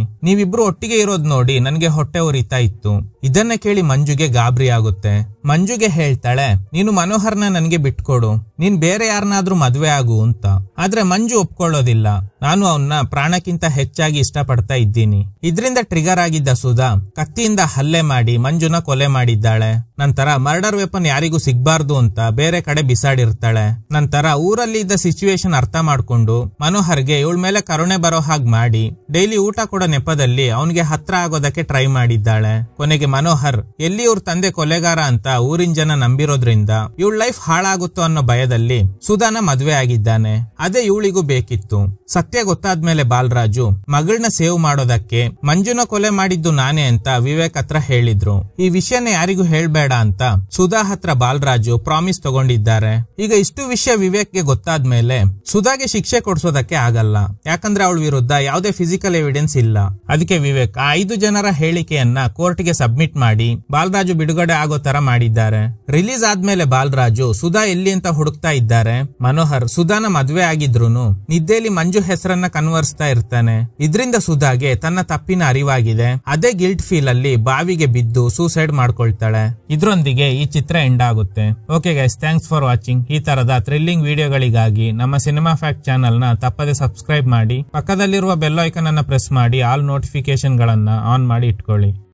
ನೀವಿಬ್ರು ಒಟ್ಟಿಗೆ ಇರೋದ್ ನೋಡಿ ನನ್ಗೆ ಹೊಟ್ಟೆ ಉರಿತಾ ಇತ್ತು. ಇದನ್ನ ಕೇಳಿ ಮಂಜುಗೆ ಗಾಬರಿ ಆಗುತ್ತೆ. ಮಂಜುಗೆ ಹೇಳ್ತಾಳೆ, ನೀನು ಮನೋಹರ್ನ ನನ್ಗೆ ಬಿಟ್ಕೊಡು, ನೀನ್ ಬೇರೆ ಯಾರನ್ನಾದ್ರೂ ಮದ್ವೆ ಆಗು ಅಂತ. ಆದ್ರೆ ಮಂಜು ಒಪ್ಕೊಳ್ಳೋದಿಲ್ಲ, ನಾನು ಅವನ್ನ ಪ್ರಾಣಕ್ಕಿಂತ ಹೆಚ್ಚಾಗಿ ಇಷ್ಟಪಡ್ತಾ ಇದ್ದೀನಿ. ಇದರಿಂದ ಟ್ರಿಗರ್ ಆಗಿದ್ದ ಸುಧಾ ಕತ್ತಿಯಿಂದ ಹಲ್ಲೆ ಮಾಡಿ ಮಂಜುನ ಕೊಲೆ ಮಾಡಿದ್ದಾಳೆ. ನಂತರ ಮರ್ಡರ್ ವೆಪನ್ ಯಾರಿಗೂ ಸಿಗ್ಬಾರ್ದು ಅಂತ ಬೇರೆ ಕಡೆ ಬಿಸಾಡಿರ್ತಾಳೆ. ನಂತರ ಊರಲ್ಲಿ ಇದ್ದ ಸಿಚುವೇಶನ್ ಅರ್ಥ ಮಾಡ್ಕೊಂಡು ಮನೋಹರ್ಗೆ ಇವಳ ಮೇಲೆ ಕರುಣೆ ಬರೋ ಹಾಗೆ ಮಾಡಿ ಡೈಲಿ ಊಟ ಕೊಡೋ ನೆಪದಲ್ಲಿ ಅವನಿಗೆ ಹತ್ರ ಆಗೋದಕ್ಕೆ ಟ್ರೈ ಮಾಡಿದ್ದಾಳೆ. ಕೊನೆಗೆ ಮನೋಹರ್ ಎಲ್ಲಿ ಇವ್ರ ತಂದೆ ಕೊಲೆಗಾರ ಅಂತ ಊರಿನ ಜನ ನಂಬಿರೋದ್ರಿಂದ ಇವಳ ಲೈಫ್ ಹಾಳಾಗುತ್ತೋ ಅನ್ನೋ ಭಯದಲ್ಲಿ ಸುಧಾನ ಮದ್ವೆ ಆಗಿದ್ದಾನೆ. ಅದೇ ಇವಳಿಗೂ ಬೇಕಿತ್ತು. ಸತ್ಯ ಗೊತ್ತಾದ್ಮೇಲೆ ಬಾಲರಾಜು ಮಗಳನ್ನ ಸೇವ್ ಮಾಡೋದಕ್ಕೆ ಮಂಜುನ ಕೊಲೆ ಮಾಡಿದ್ದು ನಾನೇ ಅಂತ ವಿವೇಕ್ ಹತ್ರ ಹೇಳಿದ್ರು. ಈ ವಿಷಯನ ಯಾರಿಗೂ ಹೇಳ್ಬೇಡ ಅಂತ ಸುಧಾ ಹತ್ರ ಬಾಲರಾಜು ಪ್ರಾಮಿಸ್ ತಗೊಂಡಿದ್ದಾರೆ. ಈಗ ಇಷ್ಟು ವಿಷಯ ವಿವೇಕ್ಗೆ ಗೊತ್ತಾದ್ಮೇಲೆ ಸುಧಾಗೆ ಶಿಕ್ಷೆ ಕೊಡ್ಸೋದಕ್ಕೆ ಆಗಲ್ಲ, ಯಾಕಂದ್ರೆ ಅವಳ ವಿರುದ್ಧ ಯಾವುದೇ ಫಿಸಿಕಲ್ ಎವಿಡೆನ್ಸ್ ಇಲ್ಲ. ಅದಕ್ಕೆ ವಿವೇಕ್ ಆ 5 ಜನರ ಹೇಳಿಕೆಯನ್ನ ಕೋರ್ಟ್ಗೆ ಸಬ್ಮಿಟ್ ಮಾಡಿ ಬಾಲರಾಜು ಬಿಡುಗಡೆ ಆಗೋ ತರ ಮಾಡಿದ್ದಾರೆ. ರಿಲೀಸ್ ಆದ್ಮೇಲೆ ಬಾಲರಾಜು ಸುಧಾ ಎಲ್ಲಿ ಅಂತ ಹುಡುಕ್ತಾ ಇದ್ದಾರೆ. ಮನೋಹರ್ ಸುಧಾನ ಮದ್ವೆ ಆಗಿದ್ರೂನು ನಿದ್ದೆಯಲ್ಲಿ ಮಂಜು ಹೆಸರನ್ನ ಕನ್ವರ್ಸ್ತಾ ಇರ್ತಾನೆ. ಇದರಿಂದ ಸುಧಾಗೆ ತನ್ನ ತಪ್ಪಿನ ಅರಿವಾಗಿದೆ. ಅದೇ ಗಿಲ್ಟ್ ಫೀಲ್ ಅಲ್ಲಿ ಬಾವಿಗೆ ಬಿದ್ದು ಸೂಸೈಡ್ ಮಾಡ್ಕೊಳ್ತಾಳೆ. ಇದ್ರೊಂದಿಗೆ ಈ ಚಿತ್ರ ಎಂಡ್ ಆಗುತ್ತೆ. Okay guys, thanks for watching. ಈ ತರದ ಥ್ರಿಲ್ಲಿಂಗ್ ವಿಡಿಯೋಗಳಿಗಾಗಿ ನಮ್ಮ ಸಿನಿಮಾ ಫ್ಯಾಕ್ಟ್ ಚಾನೆಲ್ ನ ತಪ್ಪದೆ ಸಬ್ಸ್ಕ್ರೈಬ್ ಮಾಡಿ, ಪಕ್ಕದಲ್ಲಿರುವ ಬೆಲ್ ಐಕಾನ್ ಅನ್ನ ಪ್ರೆಸ್ ಮಾಡಿ ಆಲ್ ನೋಟಿಫಿಕೇಶನ್ ಗಳನ್ನ ಆನ್ ಮಾಡಿ ಇಟ್ಕೊಳ್ಳಿ.